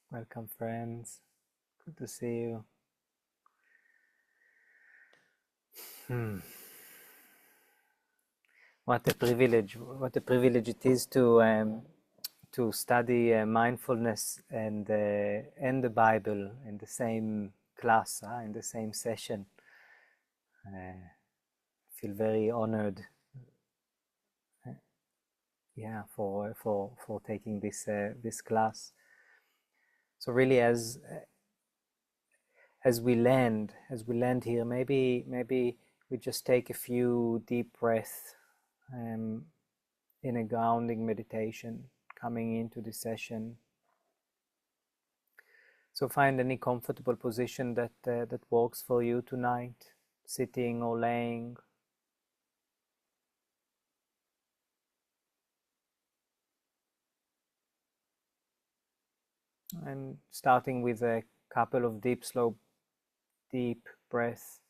Welcome, friends. Good to see you. What a privilege! What a privilege it is to study mindfulness and the Bible in the same class, in the same session. I feel very honored, for taking this class. So really, as we land here, maybe we just take a few deep breaths in a grounding meditation coming into the session. So find any comfortable position that works for you tonight, sitting or laying. And starting with a couple of slow, deep breaths.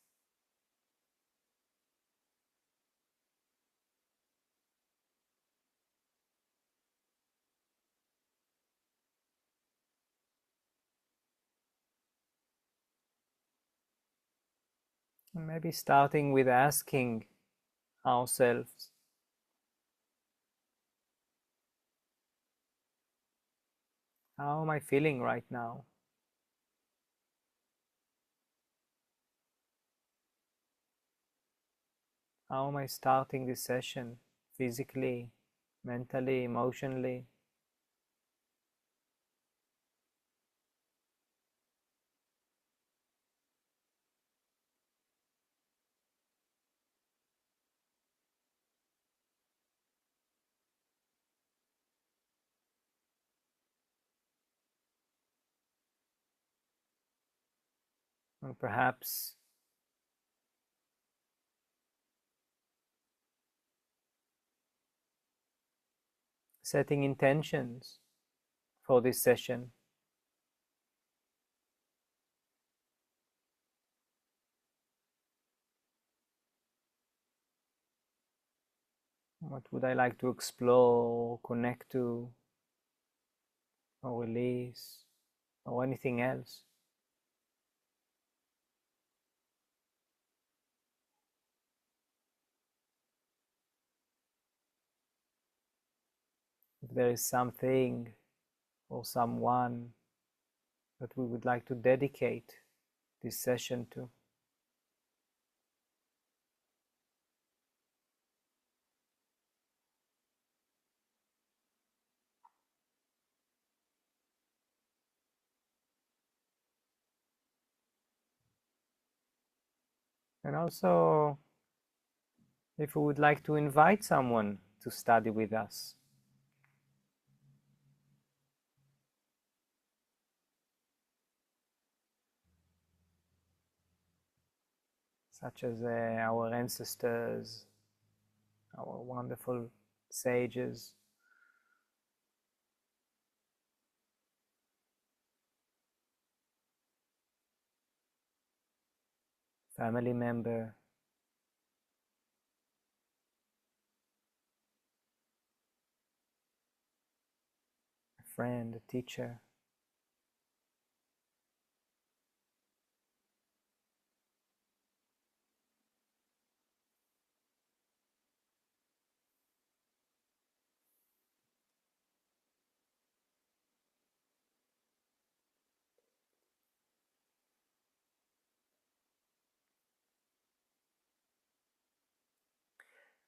And maybe starting with asking ourselves, how am I feeling right now? How am I starting this session? Physically, mentally, emotionally? And perhaps setting intentions for this session. What would I like to explore, connect to, or release, or anything else? If there is something or someone that we would like to dedicate this session to. And also, if we would like to invite someone to study with us, such as our ancestors, our wonderful sages, family member, a friend, a teacher.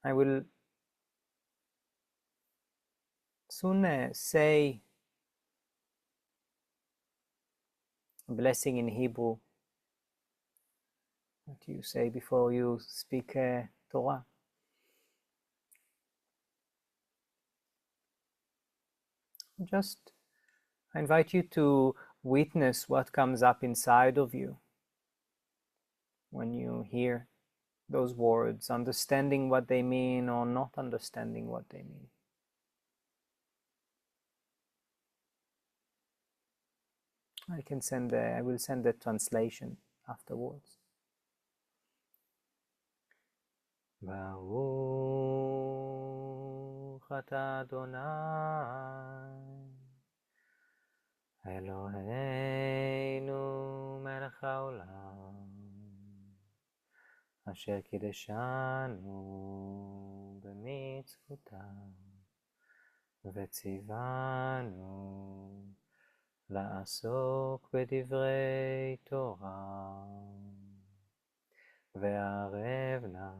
I will soon say a blessing in Hebrew that you say before you speak Torah. Just I invite you to witness what comes up inside of you when you hear those words, understanding what they mean or not understanding what they mean. I will send the translation afterwards. Baruch atah Adonai אלוהינו מלך העולם, אשר קידשנו במצוותיו, וציוונו לעסוק בדברי תורה, וערב נא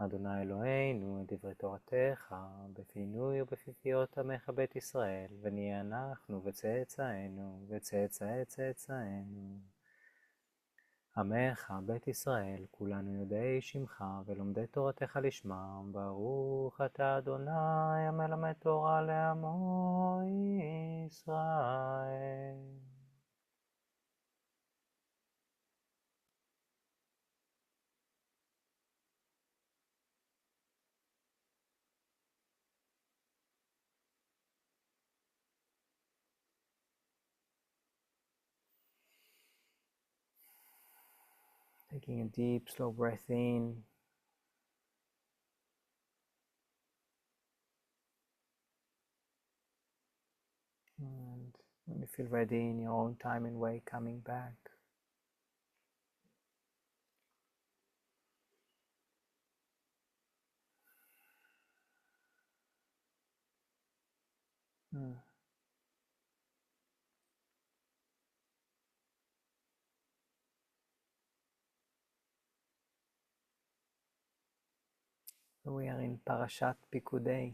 אדוני אלוהינו את דברי תורתך בפינוי ובפיפיות עמך בית ישראל, ונהיה אנחנו וצאצאינו וצאצאי צאצאינו עמך בית ישראל, כולנו יודעי שמך ולומדי תורתך לשמם. ברוך אתה אדוני המלמד תורה לעמו ישראל. Taking a deep, slow breath in. And when you feel ready in your own time and way, coming back. So we are in Parashat Pikudei,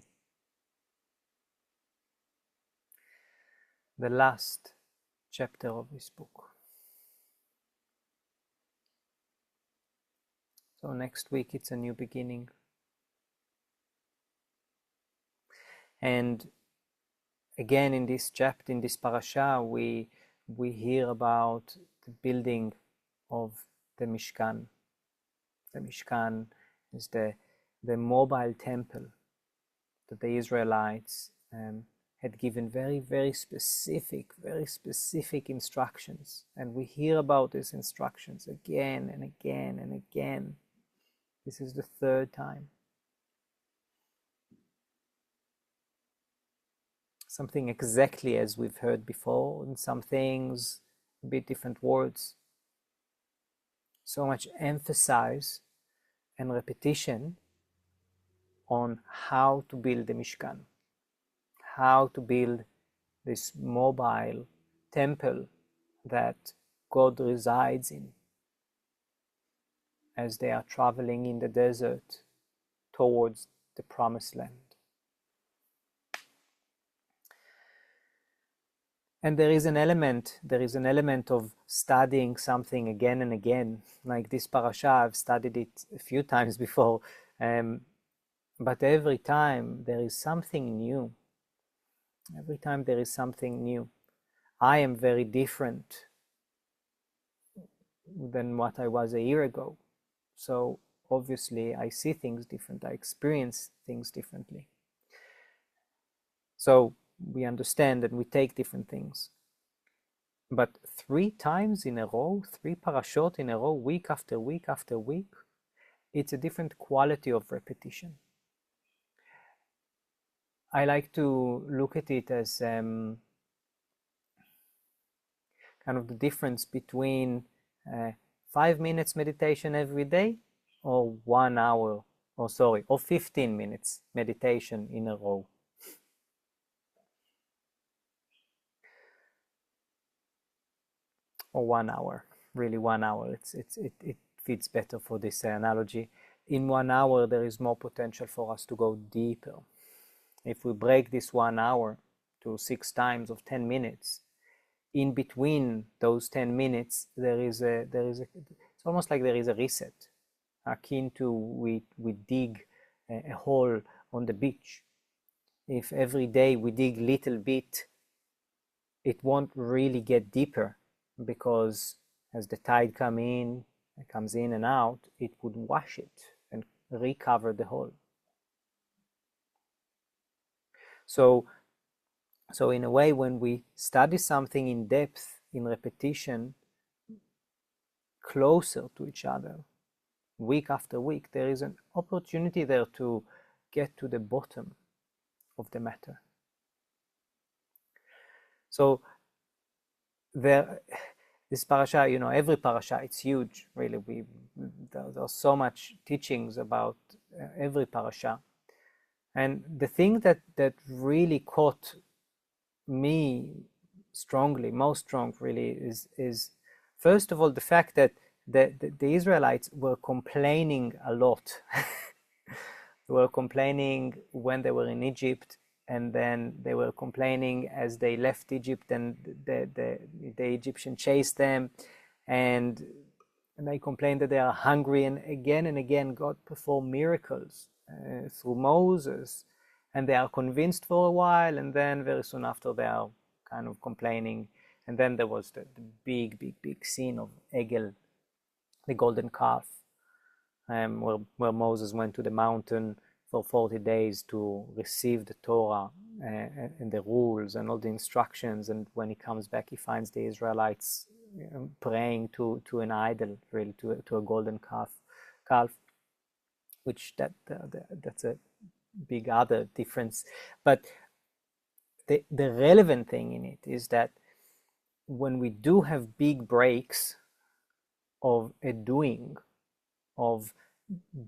the last chapter of this book. So next week it's a new beginning. And again in this chapter, in this parasha, we hear about the building of the Mishkan. The Mishkan is the mobile temple that the Israelites had given very specific instructions, and we hear about these instructions again and again and again. This is the third time. Something exactly as we've heard before, and some things a bit different words. So much emphasis and repetition on how to build the Mishkan, how to build this mobile temple that God resides in as they are traveling in the desert towards the promised land. And there is an element of studying something again and again. Like this parasha, I've studied it a few times before, but every time there is something new. Every time there is something new. I am very different than what I was a year ago. So obviously I see things different, I experience things differently. So we understand and we take different things. But 3 times in a row, 3 parashot in a row, week after week after week, it's a different quality of repetition. I like to look at it as kind of the difference between 5 minutes meditation every day or 1 hour, or 15 minutes meditation in a row. Or 1 hour, really 1 hour. It fits better for this analogy. In 1 hour, there is more potential for us to go deeper. If we break this 1 hour to 6 times of 10 minutes, in between those 10 minutes, it's almost like there is a reset, akin to we dig a hole on the beach. If every day we dig little bit, it won't really get deeper, because as the tide comes in and out, it would wash it and recover the hole. So in a way, when we study something in depth, in repetition, closer to each other, week after week, there is an opportunity there to get to the bottom of the matter. So this parasha, every parasha, it's huge, really. There's so much teachings about every parasha. And the thing that really caught me most strong, really, is first of all the fact that the Israelites were complaining a lot. They were complaining when they were in Egypt, and then they were complaining as they left Egypt, and the Egyptian chased them, and they complained that they are hungry, and again God performed miracles through Moses, and they are convinced for a while, and then very soon after they are kind of complaining. And then there was the big scene of Egel, the golden calf, where Moses went to the mountain for 40 days to receive the Torah and the rules and all the instructions. And when he comes back, he finds the Israelites praying to an idol, really, to a golden calf, which that's a big other difference. But the relevant thing in it is that when we do have big breaks of a doing, of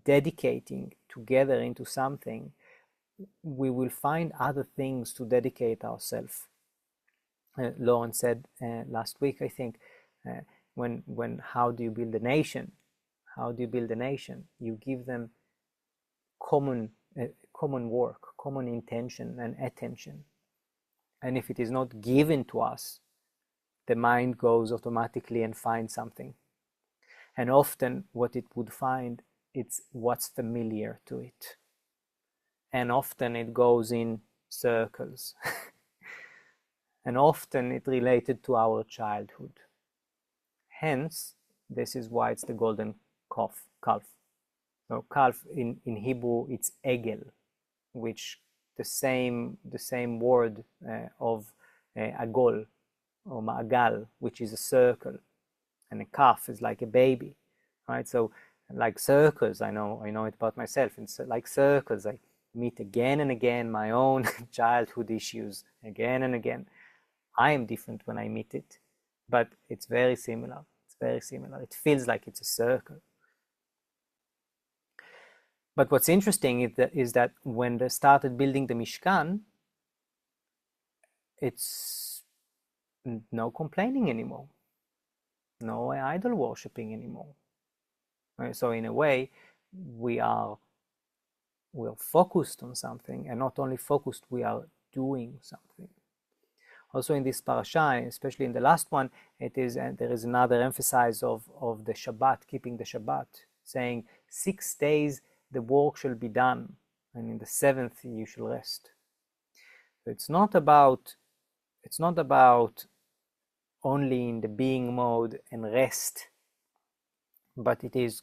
dedicating together into something, we will find other things to dedicate ourselves. Lauren said last week, I think, when how do you build a nation? How do you build a nation? You give them common work, common intention and attention. And if it is not given to us, the mind goes automatically and finds something. And often what it would find, it's what's familiar to it. And often it goes in circles. And often it related to our childhood. Hence, this is why it's the golden calf. So calf in Hebrew, it's egel, which the same word of agol or ma'agal, which is a circle, and a calf is like a baby, right? So like circles, I know it about myself. It's like circles. I meet again and again my own childhood issues again and again. I am different when I meet it, but it's very similar. It's very similar. It feels like it's a circle. But what's interesting is that when they started building the Mishkan, it's no complaining anymore, no idol worshipping anymore. Right? So in a way, we're focused on something, and not only focused, we are doing something. Also in this parasha, especially in the last one, there is another emphasis of the Shabbat, keeping the Shabbat, saying 6 days the work shall be done, and in the 7th you shall rest. So it's not about only in the being mode and rest, but it is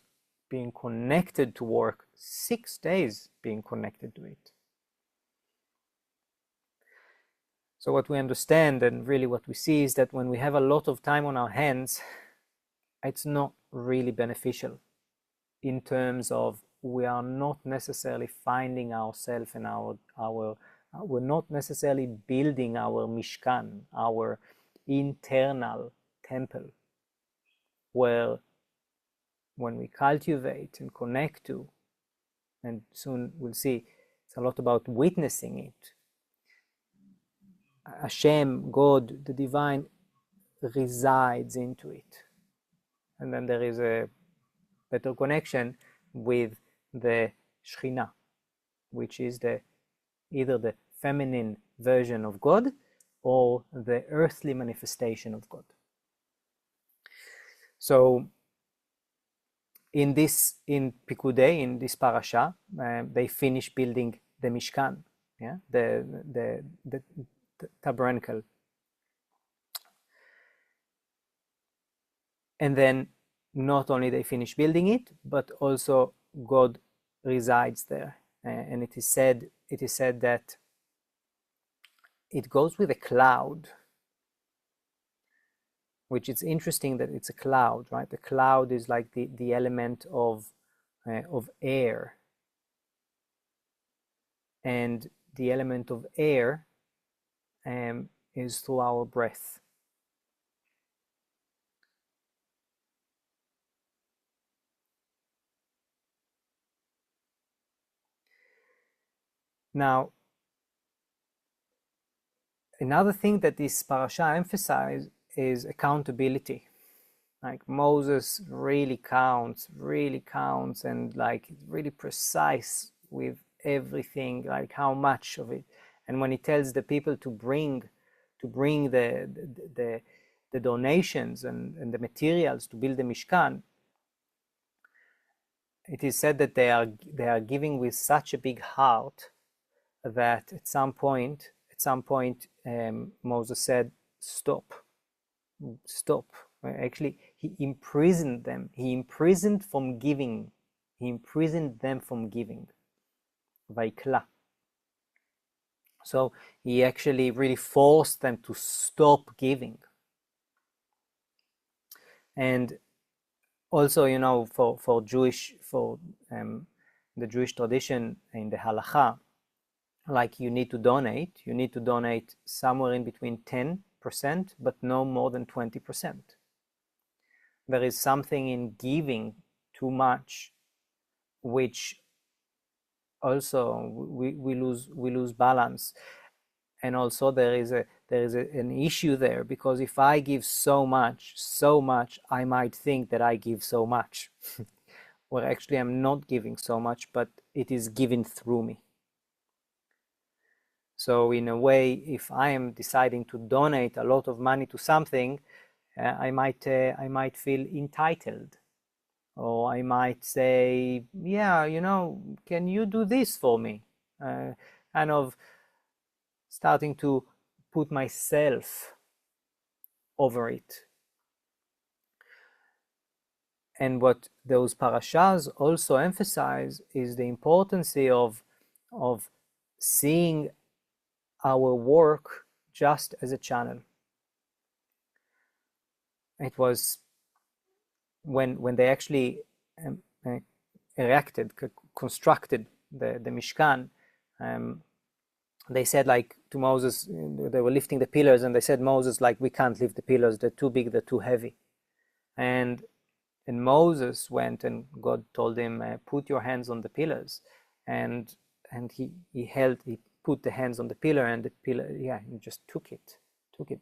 being connected to work, 6 days being connected to it. So what we understand, and really what we see, is that when we have a lot of time on our hands, it's not really beneficial in terms of we are not necessarily finding ourselves and we're not necessarily building our Mishkan, our internal temple, where when we cultivate and connect to, and soon we'll see, it's a lot about witnessing it. Hashem, God, the divine, resides into it. And then there is a better connection with the Shekhinah, which is either the feminine version of God or the earthly manifestation of God. So in Pikudei, in this parasha, they finish building the Mishkan, the tabernacle. And then not only they finish building it, but also God resides there. And it is said that it goes with a cloud, which is interesting that it's a cloud, right? The cloud is like the element of air. And the element of air is through our breath. Now, another thing that this parasha emphasizes is accountability. Like Moses really counts, and like really precise with everything, like how much of it. And when he tells the people to bring the donations and the materials to build the Mishkan, it is said that they are giving with such a big heart that at some point Moses said, "Stop. Actually, he imprisoned them. He imprisoned from giving. He imprisoned them from giving. Vaikla. So he actually really forced them to stop giving. And also, you know, for the Jewish tradition in the halacha, like you need to donate somewhere in between 10%, but no more than 20%. There is something in giving too much, which also we lose balance. And also there is an issue there, because if I give so much, I might think that I give so much. Well, actually I'm not giving so much, but it is given through me. So in a way, if I am deciding to donate a lot of money to something, I might feel entitled, or I might say, yeah, you know, can you do this for me? Kind of starting to put myself over it. And what those parashas also emphasize is the importance of seeing our work just as a channel. It was when they actually constructed the Mishkan, they said, like, to Moses, they were lifting the pillars, and they said, Moses, like, we can't lift the pillars, they're too big, they're too heavy. And Moses went, and God told him, put your hands on the pillars. And he put the hands on the pillar, and the pillar, he just took it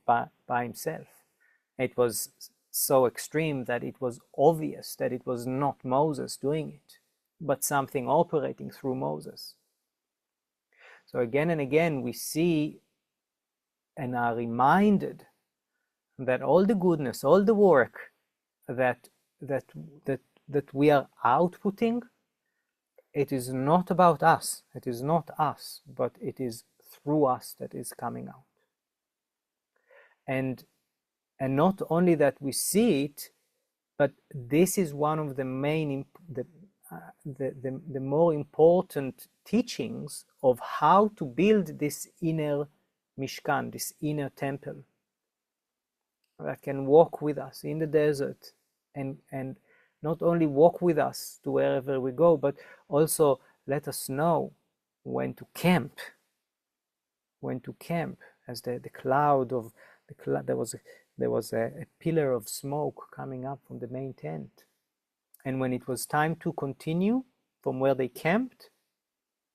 by himself. It was so extreme that it was obvious that it was not Moses doing it, but something operating through Moses. So again and again we see and are reminded that all the goodness, all the work that we are outputting, it is not about us. It is not us, but it is through us that is coming out. And not only that we see it, but this is one of the main, the more important teachings of how to build this inner Mishkan, this inner temple that can walk with us in the desert, and not only walk with us to wherever we go, but also let us know when to camp. As the cloud of the cloud, there was a pillar of smoke coming up from the main tent, and when it was time to continue from where they camped,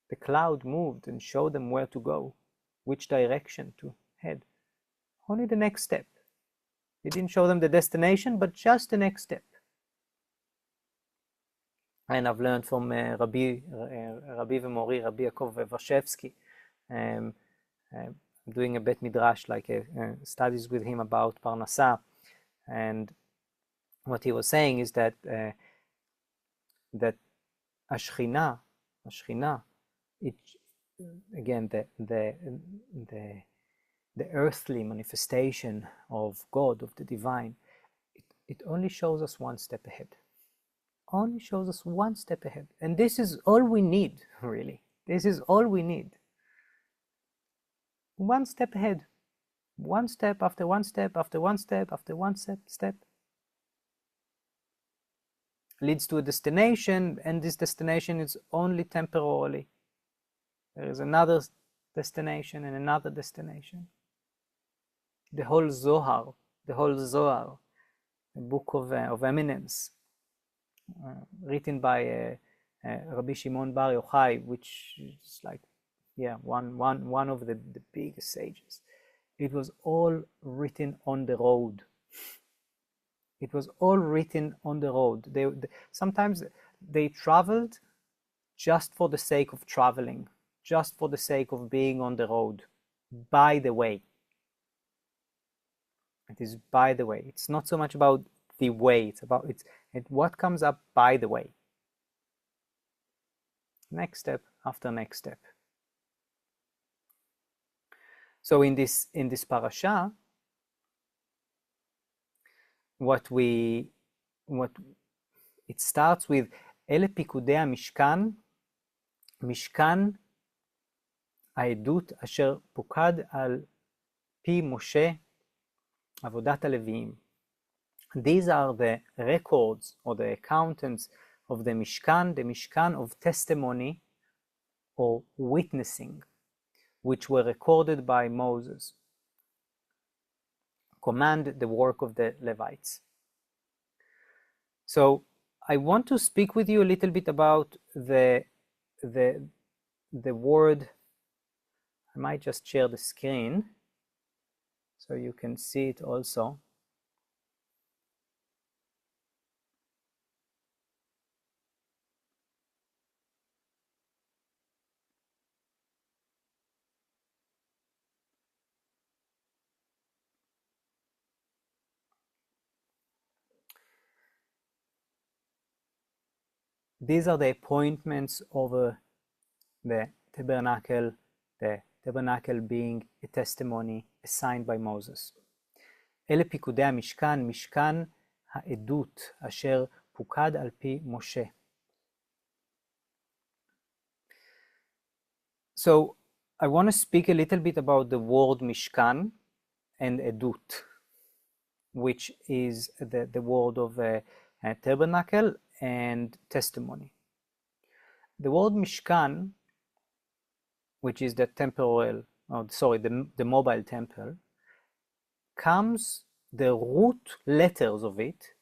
the cloud moved and showed them where to go, which direction to head. Only the next step. It didn't show them the destination, but just the next step. And I've learned from Rabbi V'Mori, Rabbi Yaakov Varshevsky, doing a Bet Midrash, like studies with him about Parnasa, and what he was saying is that Ashchina, it again the earthly manifestation of God, of the divine, it only shows us one step ahead. Only shows us one step ahead, and this is all we need, really. This is all we need. One step ahead, one step after one step after one step after one step leads to a destination, and this destination is only temporarily. There is another destination and another destination. The whole Zohar, a book of eminence, written by Rabbi Shimon Bar Yochai, which is like one of the biggest sages. It was all written on the road. It was all written on the road. Sometimes they traveled just for the sake of traveling, just for the sake of being on the road. By the way. It is by the way. It's not so much about the way, it's what comes up by the way. Next step after next step. So in this parasha, what it starts with אלה פיקודי המשכן, משכן העדות אשר פוקד על פי משה עבודת הלוויים. These are the records or the accountants of the Mishkan of testimony or witnessing, which were recorded by Moses, command the work of the Levites. So I want to speak with you a little bit about the word. I might just share the screen so you can see it also. These are the appointments over the tabernacle being a testimony assigned by Moses. אלה פיקודי המשכן, משכן העדות אשר פוקד על פי משה. So I want to speak a little bit about the word Mishkan and edut, which is the word of a tabernacle and testimony. The word Mishkan, which is the temporal, the mobile temple, comes, the root letters of it,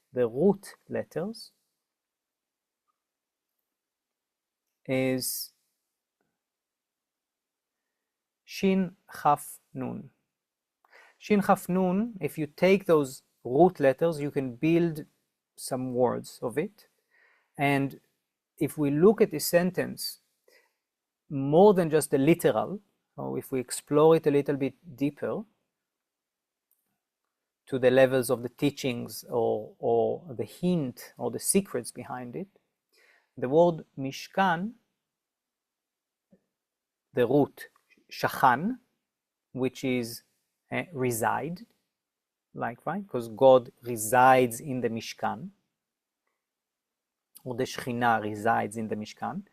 is Shin Chaf Nun. Shin Chaf Nun, if you take those root letters, you can build some words of it. And if we look at the sentence more than just the literal, or if we explore it a little bit deeper to the levels of the teachings or the hint or the secrets behind it, the word Mishkan, the root Shachan, which is reside, right? Because God resides in the Mishkan, or the Shekhinah resides in the Mishkan,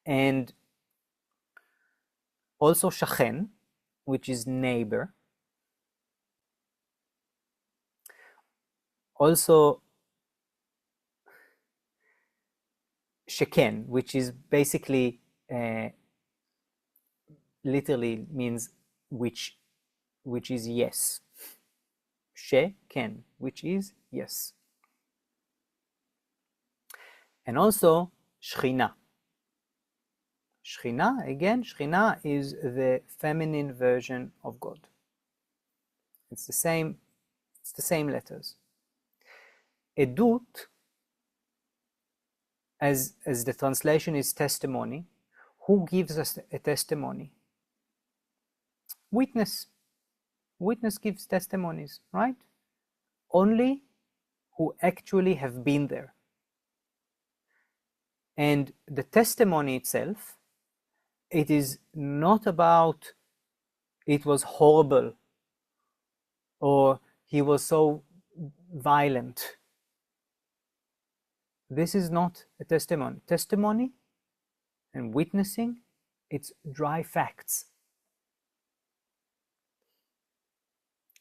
and also Shachen, which is neighbor. Also Sheken, which is basically literally means which is yes. Sheken, which is yes. And also Shekhinah. Shekhinah, again, Shekhinah is the feminine version of God. It's the same letters. Edut, as the translation is testimony, who gives us a testimony? Witness. Witness gives testimonies, right? Only who actually have been there. And the testimony itself, it is not about it was horrible or he was so violent. This is not a testimony. Testimony and witnessing, it's dry facts.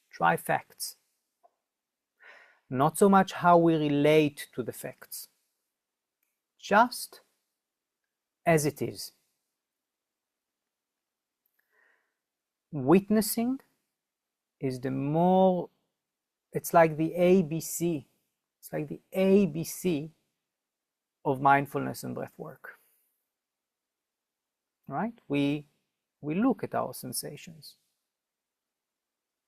Dry facts. Not so much how we relate to the facts. Just as it is. Witnessing is it's like the ABC. It's like the ABC of mindfulness and breathwork. Right? We We look at our sensations.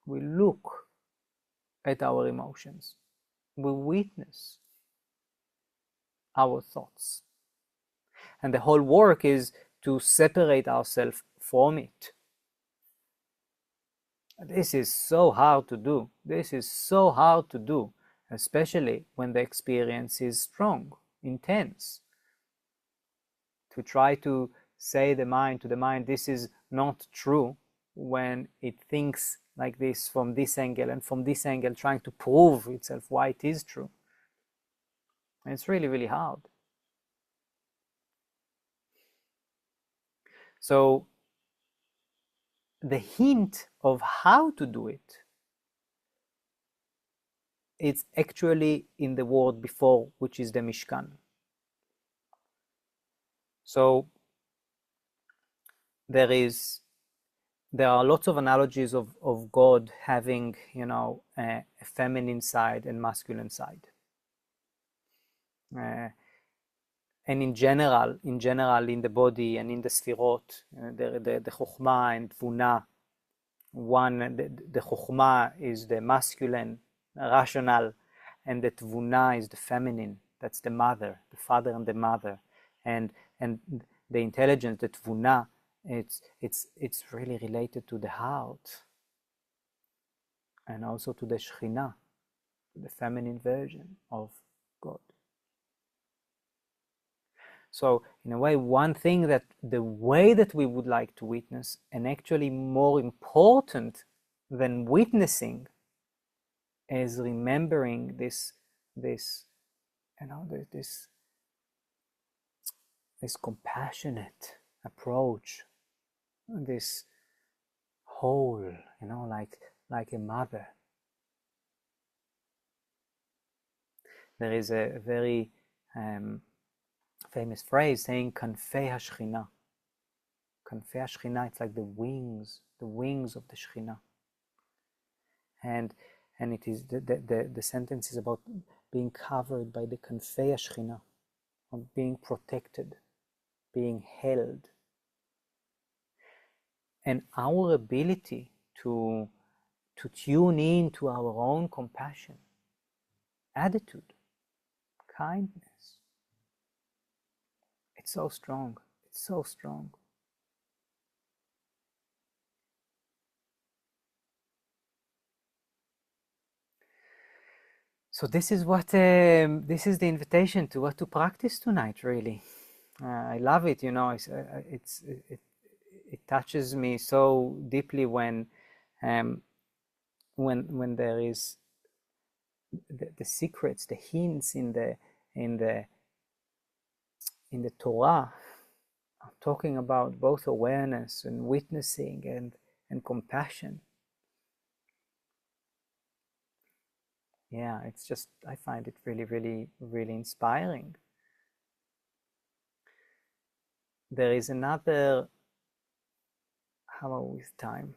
We look at our emotions. We witness our thoughts. And the whole work is to separate ourselves from it. This is so hard to do. This is so hard to do, especially when the experience is strong, intense. To try to say to the mind, this is not true, when it thinks like this from this angle and from this angle, trying to prove itself why it is true. And it's really, really hard. So the hint of how to do it, it's actually in the word before, which is the Mishkan. So there are lots of analogies of God having, a feminine side and masculine side. And in general, in the body and in the Sfirot, the Chokhmah and Tvuna, the Chokhmah is the masculine, rational, and the Tvuna is the feminine. That's the mother, the father and the mother. And the intelligence, the Tvuna, it's really related to the heart, and also to the Shekhinah, the feminine version of God. So in a way, one thing that the way that we would like to witness, and actually more important than witnessing, is remembering this compassionate approach, this whole, like a mother. There is a very famous phrase saying "Kanfei HaShechina." Kanfei HaShechina, it's like the wings of the Shechina. And it is the sentence is about being covered by the Kanfei HaShechina, of being protected, being held. And our ability to tune in to our own compassion, attitude, kindness, it's so strong. It's so strong. So this is this is the invitation to what to practice tonight. Really, I love it. It touches me so deeply when there is the secrets, the hints in the Torah, talking about both awareness and witnessing and compassion. Yeah, it's just, I find it really, really, really inspiring. There is another, how are we with time?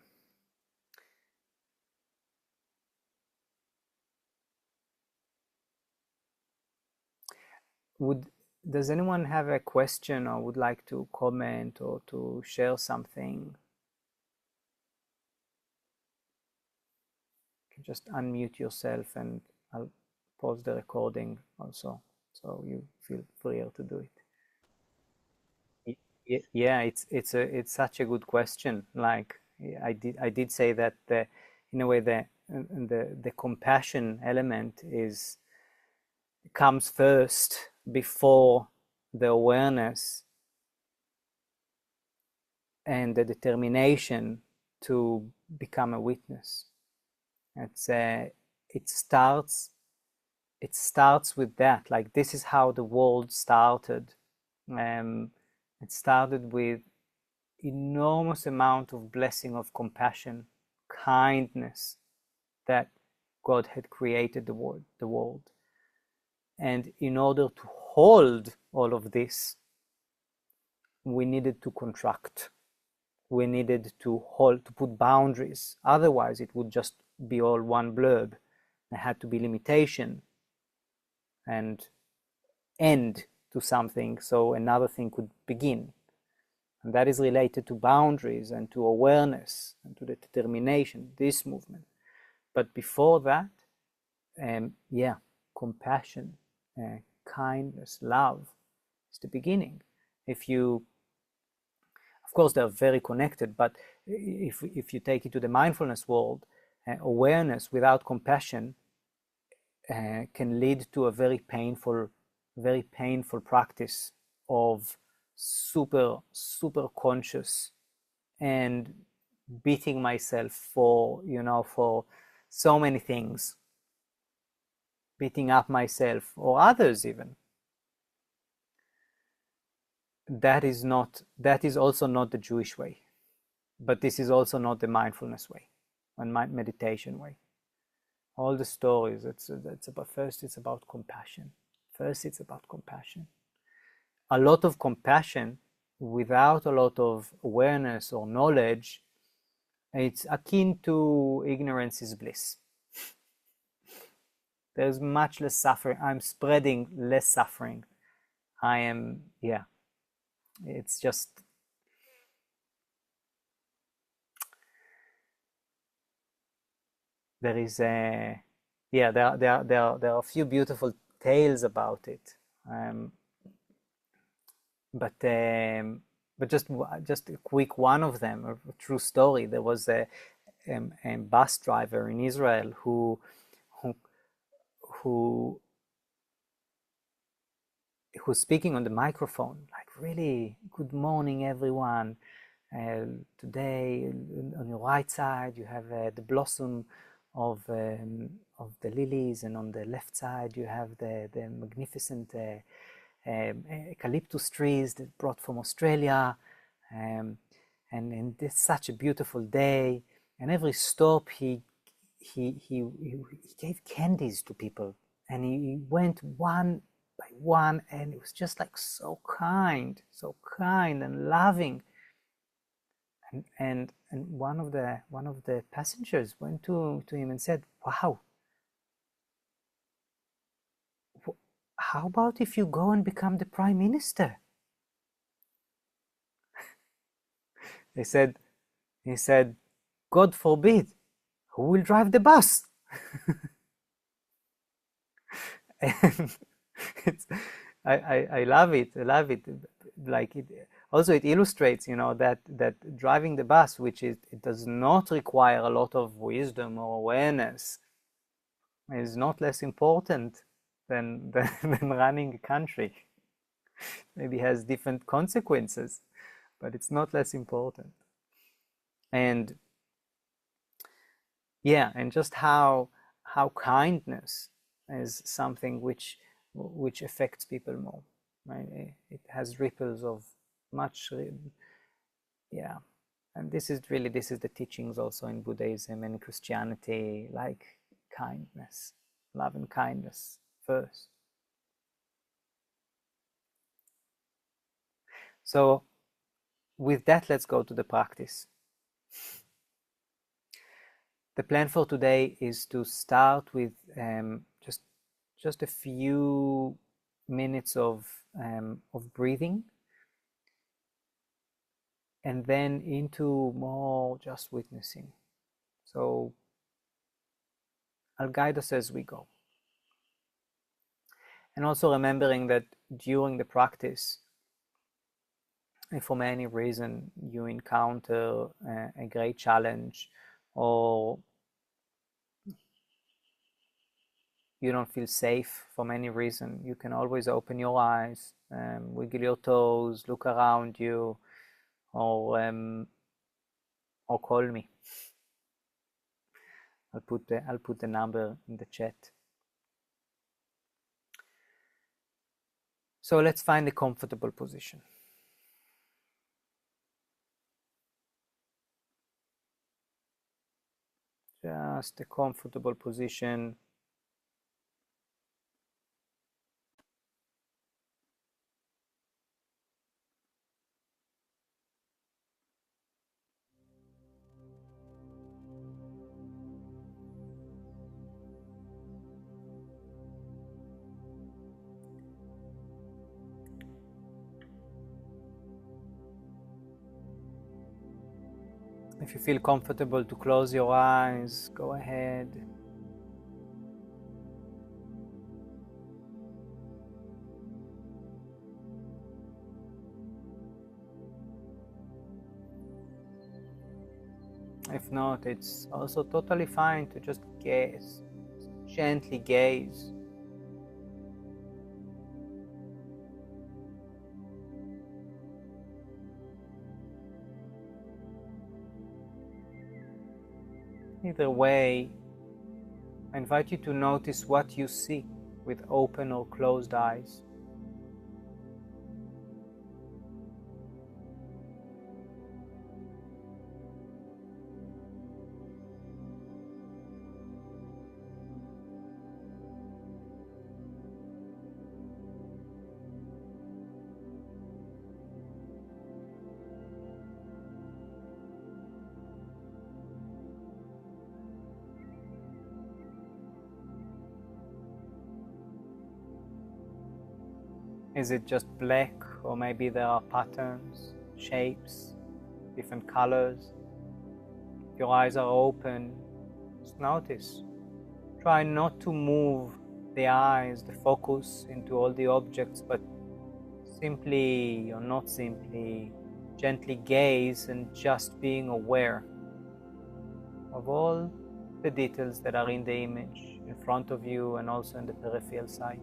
Does anyone have a question or would like to comment or to share something? You can just unmute yourself and I'll pause the recording also, so you feel freer to do it. Yeah, it's such a good question. Like I did say that in a way the compassion element comes first before the awareness and the determination to become a witness. It starts with that. Like, this is how the world started. It started with enormous amount of blessing of compassion, kindness, that God had created the world. And in order to hold all of this, we needed to contract. We needed to put boundaries. Otherwise, it would just be all one blurb. There had to be limitation and end to something, so another thing could begin. And that is related to boundaries and to awareness and to the determination, this movement. But before that, compassion, kindness, love is the beginning. Of course, they're very connected, but if you take it to the mindfulness world, awareness without compassion can lead to a very painful practice of super conscious and beating myself for so many things, beating up myself or others even. That is also not the Jewish way, but this is also not the mindfulness way and meditation way. All the stories, it's about compassion. First, it's about compassion. A lot of compassion without a lot of awareness or knowledge, it's akin to ignorance is bliss. There's much less suffering. I'm spreading less suffering. It's just, there is there are a few beautiful tales about it, but just a quick one of them, a true story. There was a bus driver in Israel who was speaking on the microphone, like, really, good morning, everyone. Today, on your right side, you have the blossom of the lilies, and on the left side, you have the magnificent eucalyptus trees that brought from Australia. And it's such a beautiful day. And every stop, he gave candies to people, and he went one by one, and it was just like so kind and loving. And one of the passengers went to him and said, "Wow, how about if you go and become the prime minister?" He said, "God forbid, who will drive the bus?" And I love it. Like, it also, it illustrates, that driving the bus, which it does not require a lot of wisdom or awareness, is not less important than running a country. Maybe has different consequences, but it's not less important. And just how kindness is something which affects people more, right? It has ripples of much, and this is the teachings also in Buddhism and Christianity, like kindness, love and kindness first. So with that, let's go to the practice. The plan for today is to start with just a few minutes of breathing, and then into more just witnessing. So I'll guide us as we go. And also remembering that during the practice, if for any reason you encounter a great challenge, or you don't feel safe for any reason, you can always open your eyes, wiggle your toes, look around you, or call me. I'll put the number in the chat. So let's find a comfortable position. Just a comfortable position. If you feel comfortable to close your eyes, go ahead. If not, it's also totally fine to just gaze, gently gaze. Either way, I invite you to notice what you see with open or closed eyes. Is it just black, or maybe there are patterns, shapes, different colors? If your eyes are open, just notice. Try not to move the eyes, the focus into all the objects, but simply, or not simply, gently gaze and just being aware of all the details that are in the image in front of you and also in the peripheral sight.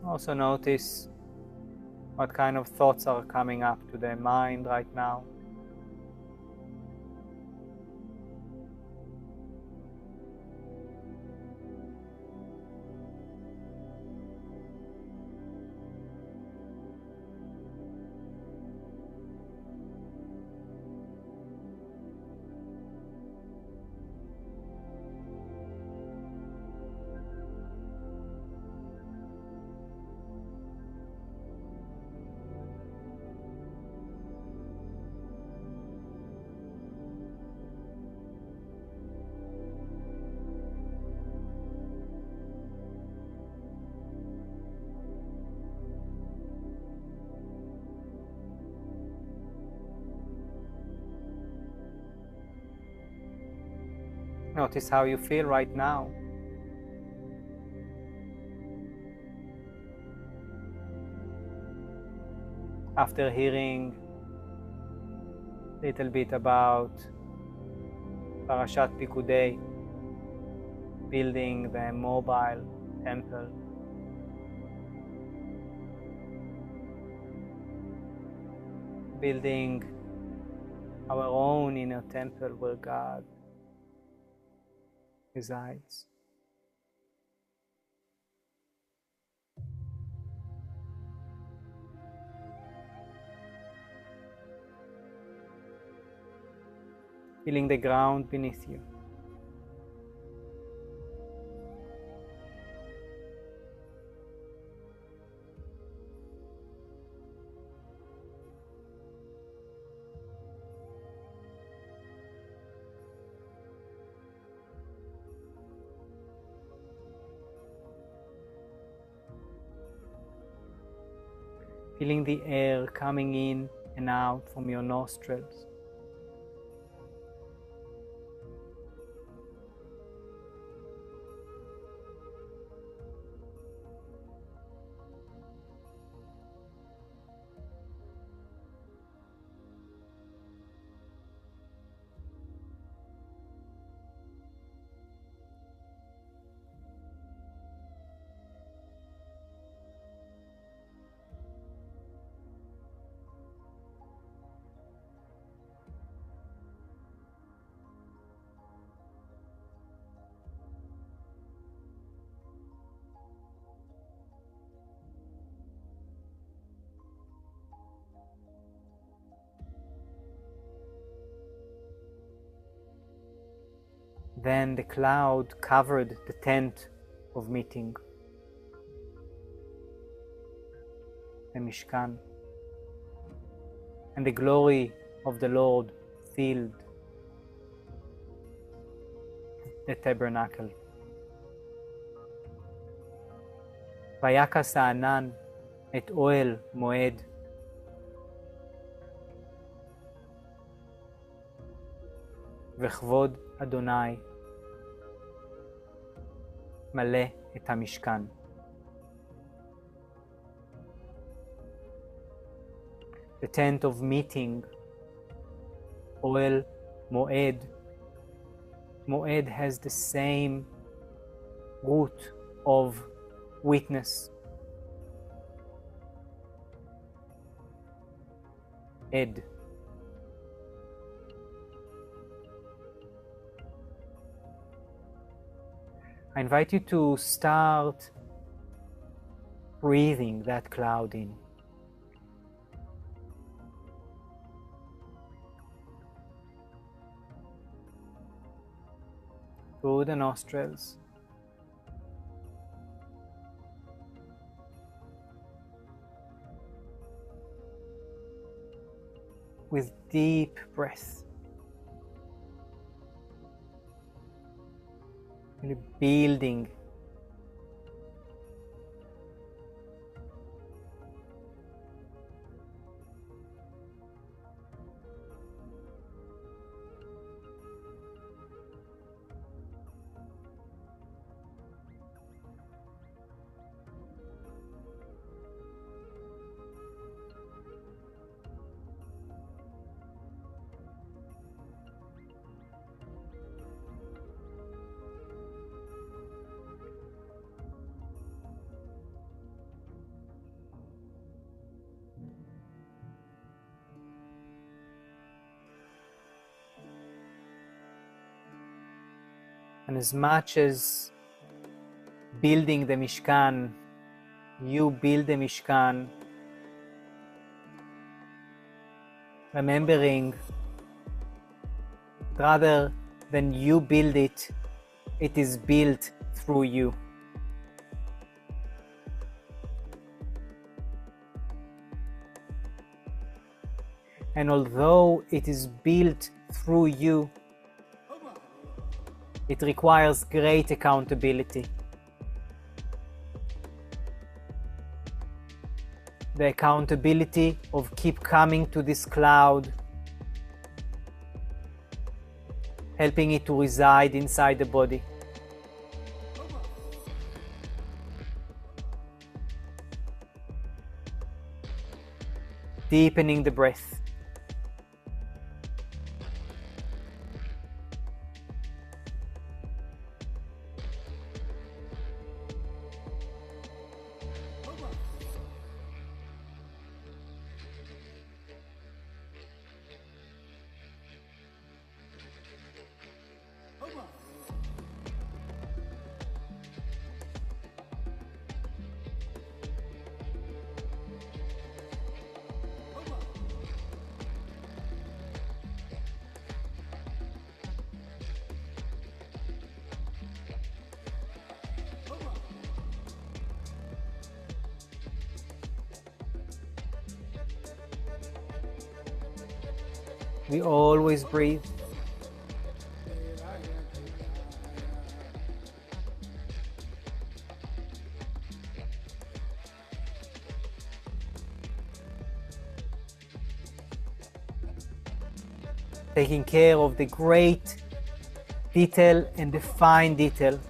Also notice what kind of thoughts are coming up to the mind right now. Notice how you feel right now. After hearing a little bit about Parashat Pikudei, building the mobile temple, building our own inner temple where God resides. Feeling the ground beneath you. Feeling the air coming in and out from your nostrils. then the cloud covered the tent of meeting, the Mishkan, and the glory of the Lord filled the tabernacle. ויקס הענן את אוהל מועד, וכבוד אדוני מלא את המשכן. The tent of meeting, אוהל מועד. Moed has the same root of witness. Ed. I invite you to start breathing that cloud in. Through the nostrils. With deep breath. Really building and as much as building the Mishkan, you build the Mishkan, remembering rather than you build it, it is built through you. And although it is built through you, it requires great accountability. The accountability of keep coming to this cloud, helping it to reside inside the body. Deepening the breath. We always breathe. Taking care of the great detail and the fine detail.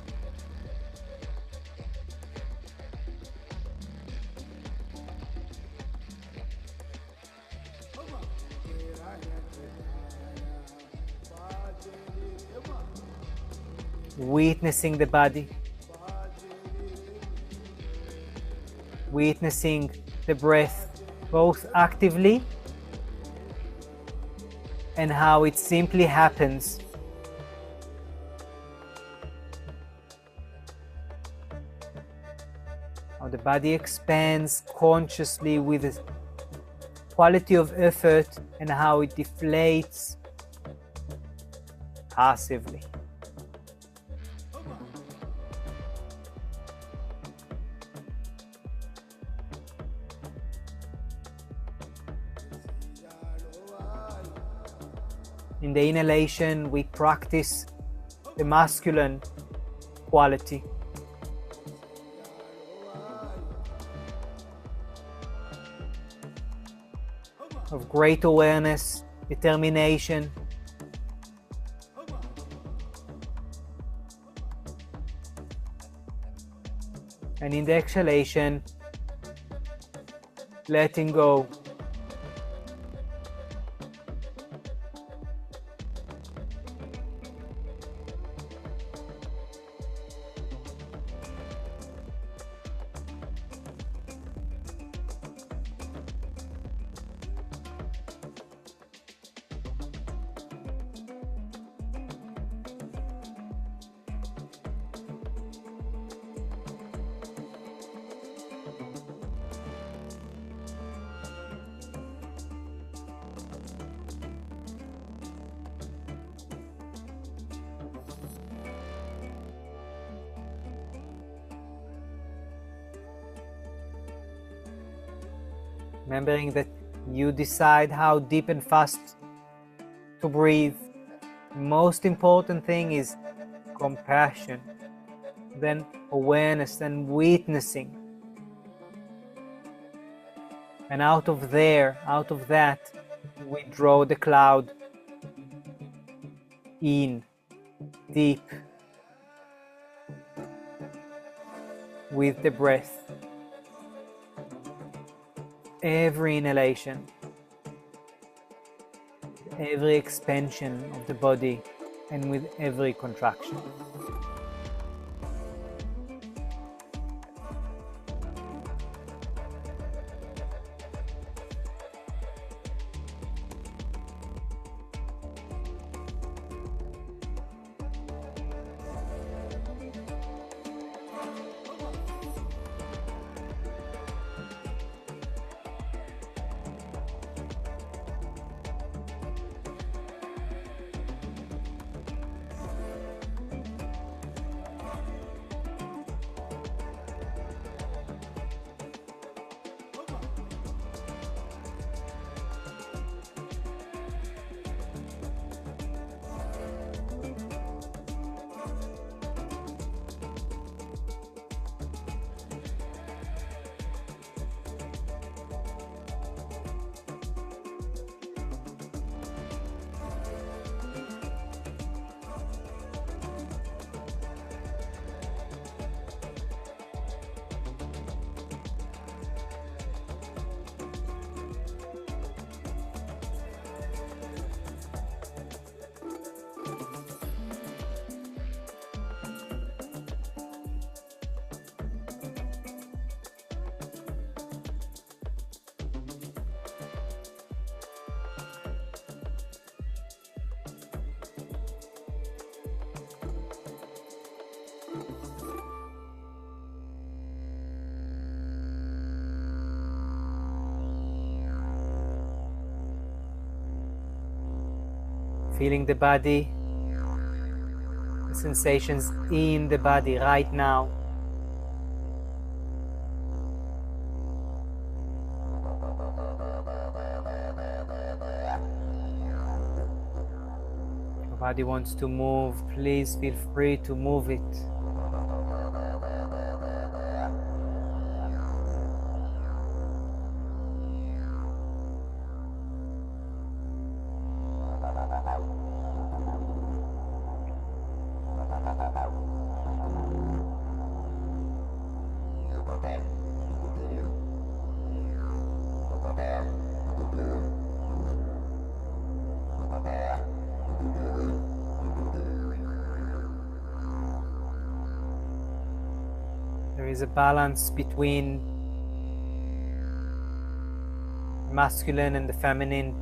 Witnessing the body, witnessing the breath, both actively and how it simply happens. How the body expands consciously with a quality of effort and how it deflates passively. In the inhalation, we practice the masculine quality. Of great awareness, determination. And in the exhalation, letting go. Remembering that you decide how deep and fast to breathe. The most important thing is compassion, then awareness and witnessing. And out of that, we draw the cloud in, deep, with the breath. Every inhalation, every expansion of the body, and with every contraction. Feeling the body, the sensations in the body right now. Your body wants to move, please feel free to move it. There is a balance between masculine and the feminine.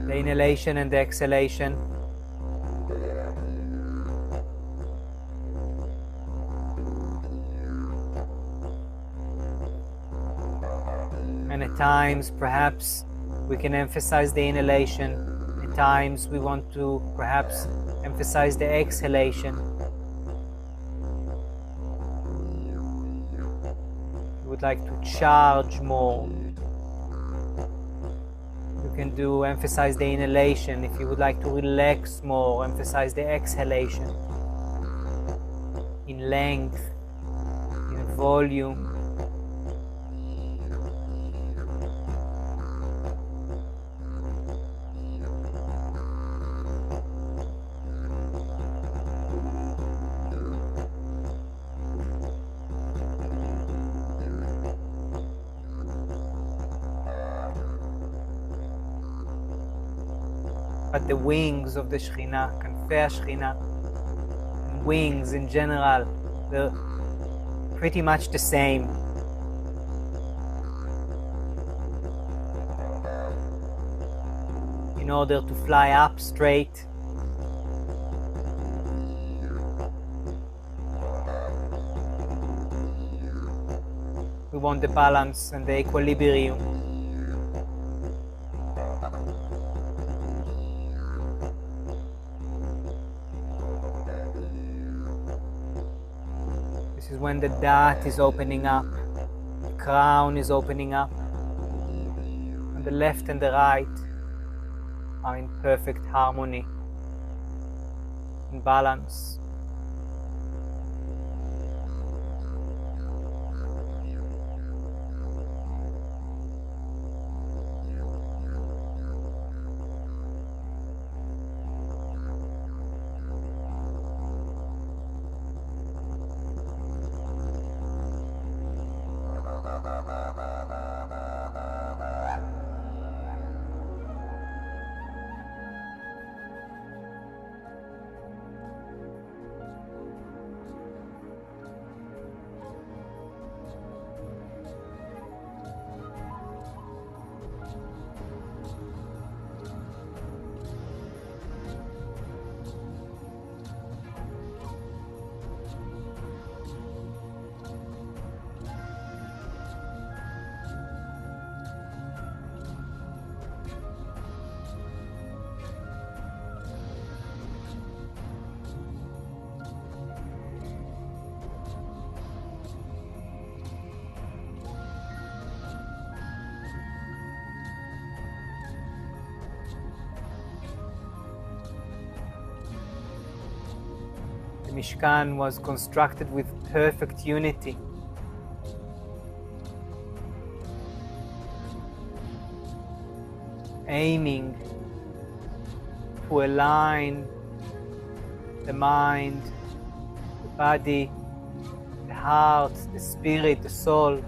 The inhalation and the exhalation. And at times, perhaps, we can emphasize the inhalation. At times, we want to perhaps emphasize the exhalation. We would like to charge more. You can emphasize the inhalation. If you would like to relax more, emphasize the exhalation in length, in volume. But the wings of the Shekhinah, Kanfei HaShekhinah, and wings in general, they're pretty much the same. In order to fly up straight, we want the balance and the equilibrium. This is when the dot is opening up, the crown is opening up, and the left and the right are in perfect harmony, in balance. The Mishkan was constructed with perfect unity. Aiming to align the mind, the body, the heart, the spirit, the soul.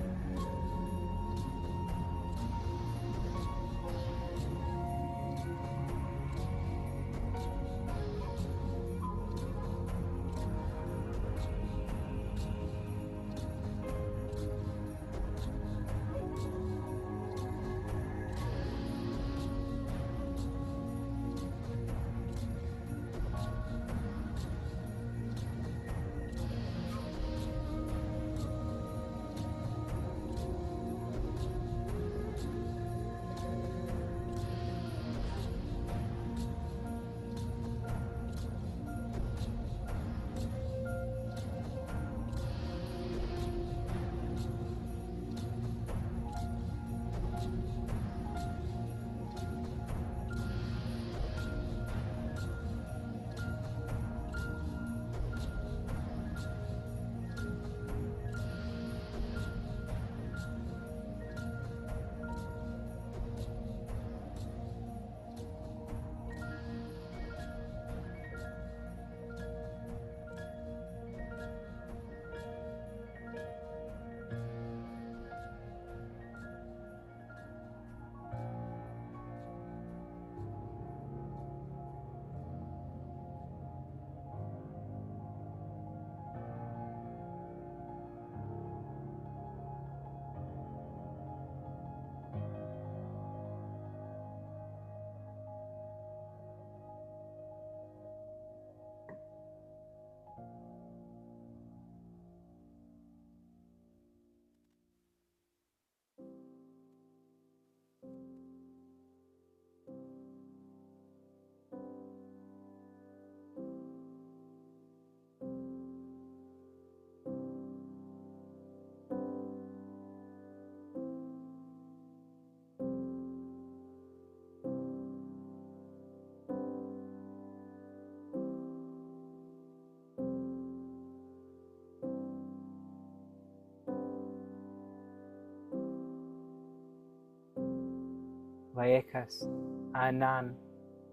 ויקס הענן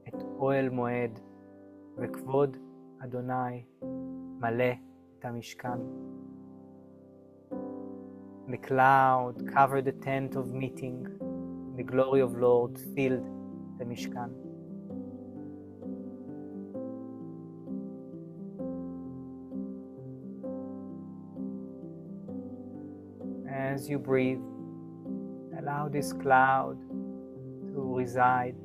את אוהל מועד, וכבוד אדוני מלא את המשכן. The cloud covered the tent of meeting, the glory of Lord filled the Mishkan. As you breathe, allow this cloud to reside.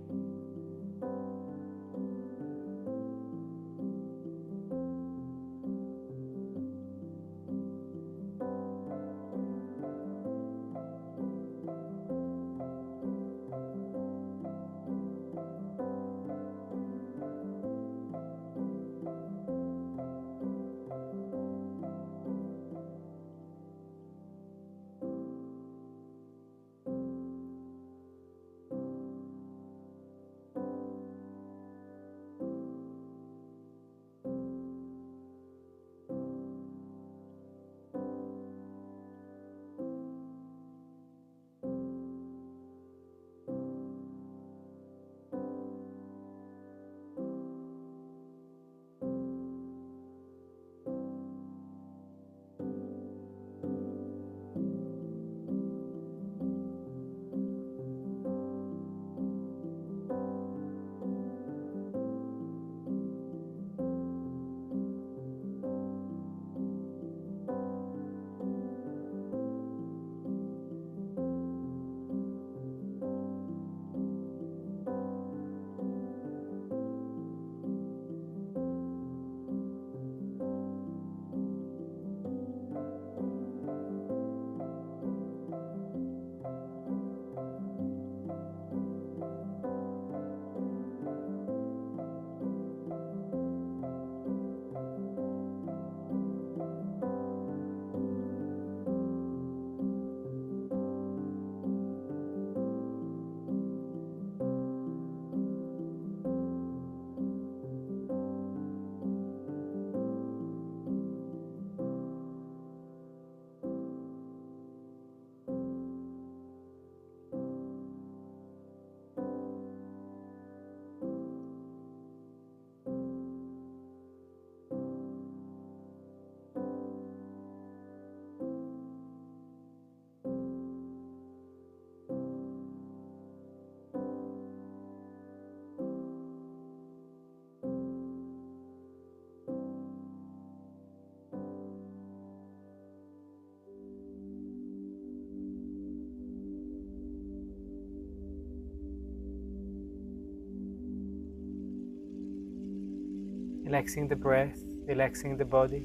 Relaxing the breath, relaxing the body.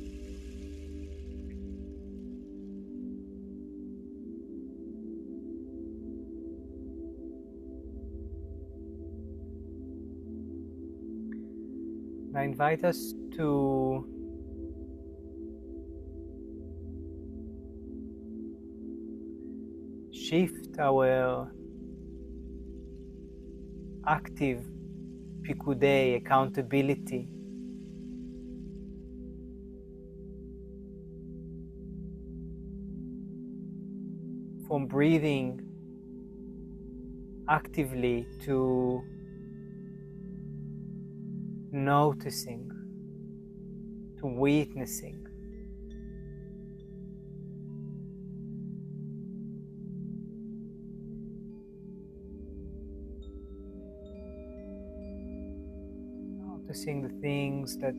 I invite us to shift our active Pikudei accountability from breathing actively to noticing, to witnessing. Noticing the things that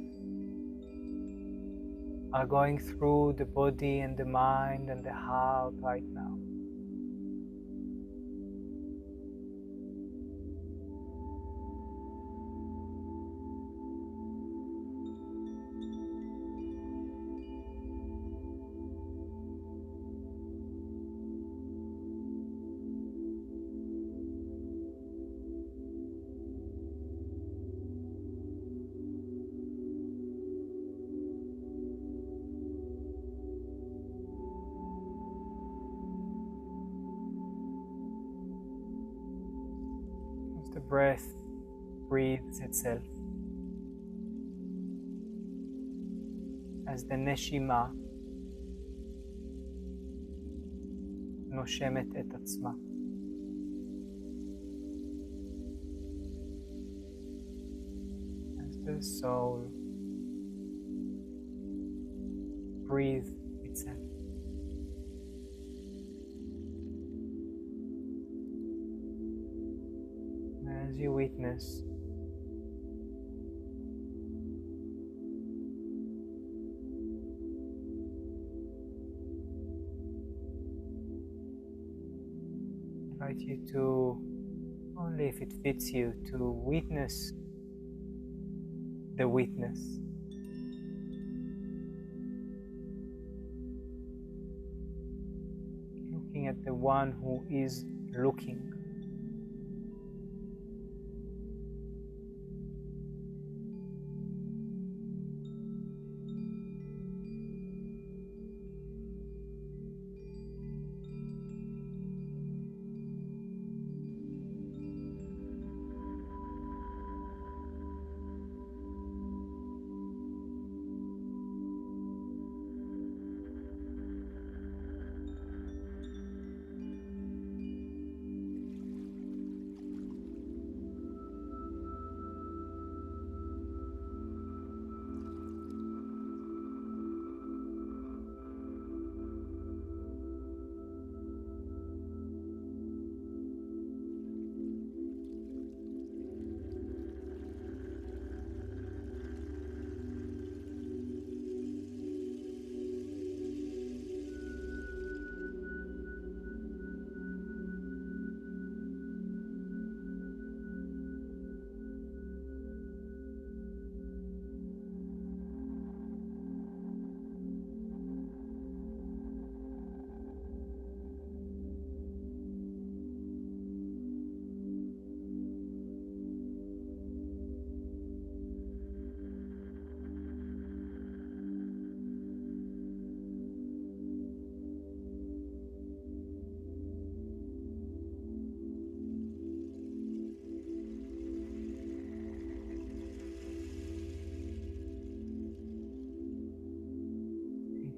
are going through the body and the mind and the heart right now. The breath breathes itself as the neshima נושמת את עצמה. the soul breathe itself. As you witness, I invite you to, only if it fits you, to witness the witness. Looking at the one who is looking.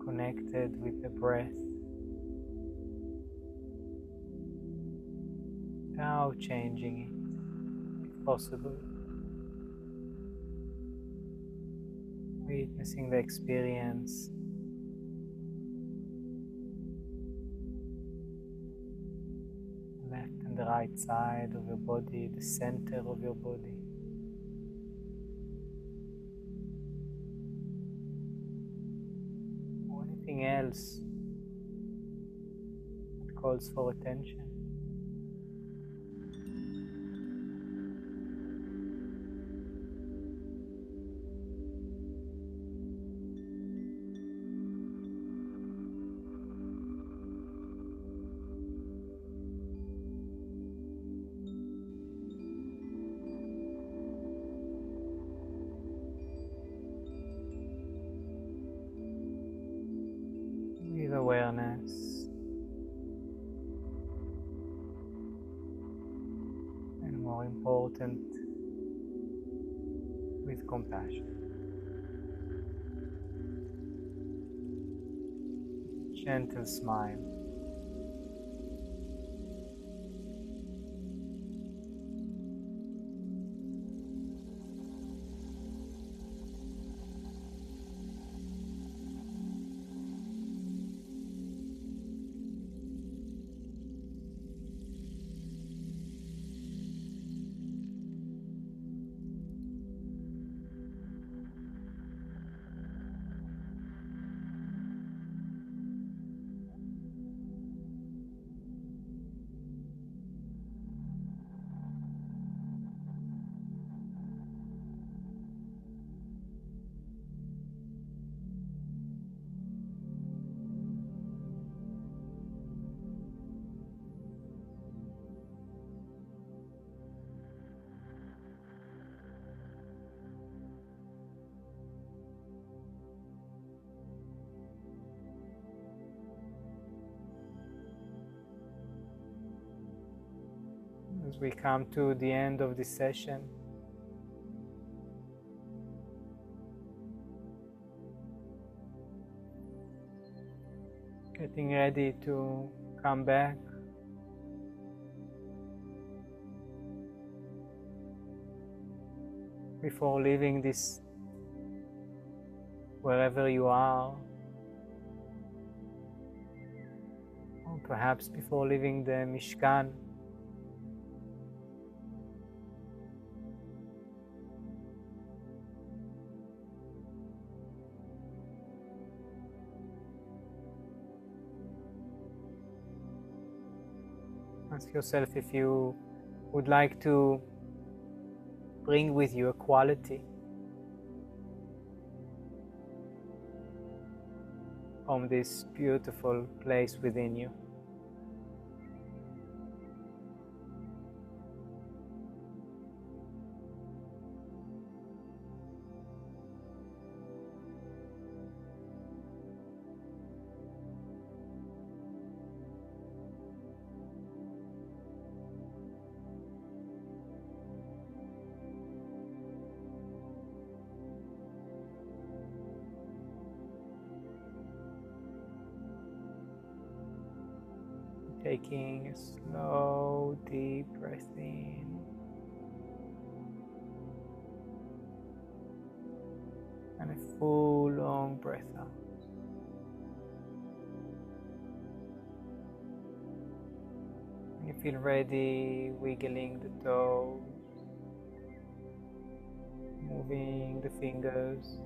Connected with the breath, without changing it, if possible. Witnessing the experience, left and the right side of your body, the center of your body. Anything else that calls for attention. With awareness and, more important, with compassion. Gentle smile. As we come to the end of this session, getting ready to come back, before leaving this, wherever you are, or perhaps before leaving the Mishkan, ask yourself if you would like to bring with you a quality from this beautiful place within you. Taking a slow, deep breath in and a full, long breath out. When you feel ready, wiggling the toes, moving the fingers.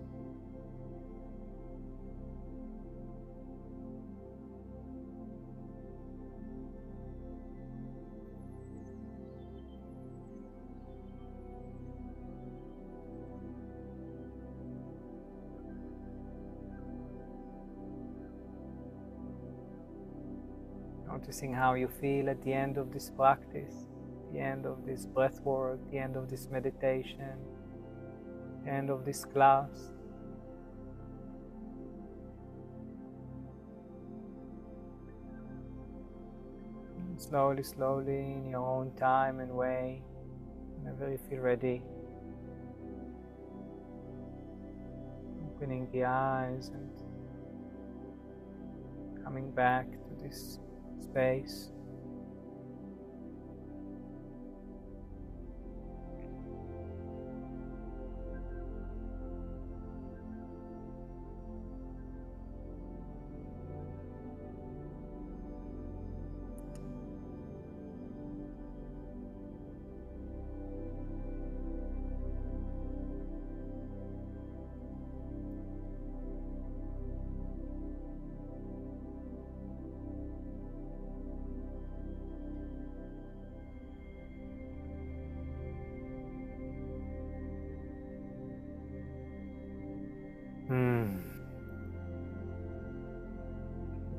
Noticing how you feel at the end of this practice, the end of this breathwork, the end of this meditation, the end of this class. And slowly, slowly, in your own time and way, whenever you feel ready, opening the eyes and coming back to this space.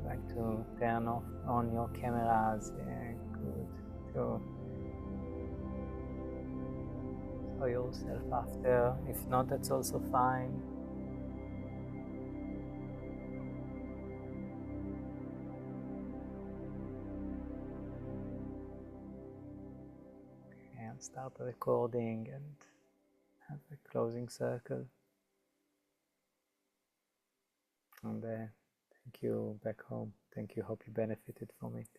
Like to turn off on your cameras, yeah, good. So show yourself after. If not, that's also fine. And start the recording and have a closing circle. And thank you back home. Thank you. Hope you benefited from it.